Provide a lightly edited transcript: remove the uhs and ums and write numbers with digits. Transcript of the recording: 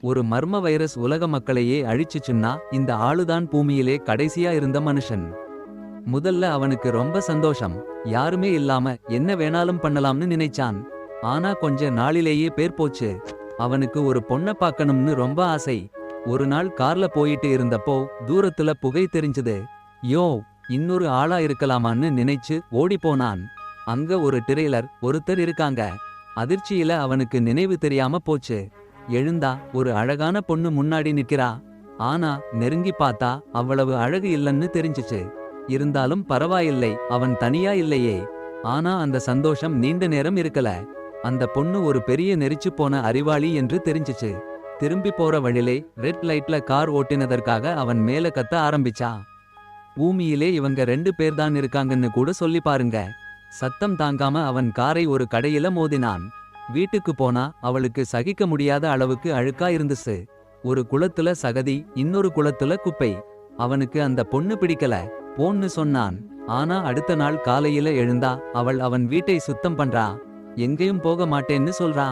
ஒரு மர்ம வைரஸ் உலக மக்களையே அழிச்சுச்சுன்னா இந்த ஆளுதான் பூமியிலே கடைசியா இருந்த மனுஷன். முதல்ல அவனுக்கு ரொம்ப சந்தோஷம். யாருமே இல்லாம என்ன வேணாலும் பண்ணலாம்னு நினைச்சான். ஆனா கொஞ்ச நாளிலேயே பேர் போச்சு. அவனுக்கு ஒரு பொண்ண பார்க்கணும்னு ரொம்ப ஆசை. ஒரு நாள் கார்ல போயிட்டு இருந்தப்போ தூரத்துல புகை தெரிஞ்சது. யோ, இன்னொரு ஆளா இருக்கலாமான்னு நினைச்சு ஓடி போனான். அங்க ஒரு ட்ரெய்லர் ஒருத்தர் இருக்காங்க. அதிர்ச்சியில அவனுக்கு நினைவு தெரியாம போச்சு. எழுந்தா ஒரு அழகான பொண்ணு முன்னாடி நிக்கிறா. ஆனா நெருங்கி பார்த்தா அவ்வளவு அழகு இல்லன்னு தெரிஞ்சுச்சு. இருந்தாலும் பரவாயில்லை, அவன் தனியா இல்லையே. ஆனா அந்த சந்தோஷம் நீண்ட நேரம் இருக்கல. அந்த பொண்ணு ஒரு பெரிய நெரிச்சு போன அறிவாளி என்று தெரிஞ்சுச்சு. திரும்பி போற வழியிலே ரெட் லைட்ல கார் ஓட்டினதற்காக அவன் மேல கத்த ஆரம்பிச்சா. பூமியிலே இவங்க 2 பேர்தான் இருக்காங்கன்னு கூட சொல்லி பாருங்க. சத்தம் தாங்காம அவன் காரை ஒரு கடையில மோதினான். வீட்டுக்கு போனா அவளுக்கு சகிக்க முடியாத அளவுக்கு அழுக்கா இருந்துச்சு. ஒரு குளத்துல சகதி, இன்னொரு குளத்துல குப்பை. அவனுக்கு அந்த பொண்ணு பிடிக்கல. போன்னு சொன்னான். ஆனா அடுத்த நாள் காலையில எழுந்தா அவள் அவன் வீட்டை சுத்தம் பண்றா. எங்கேயும் போக மாட்டேன்னு சொல்றா.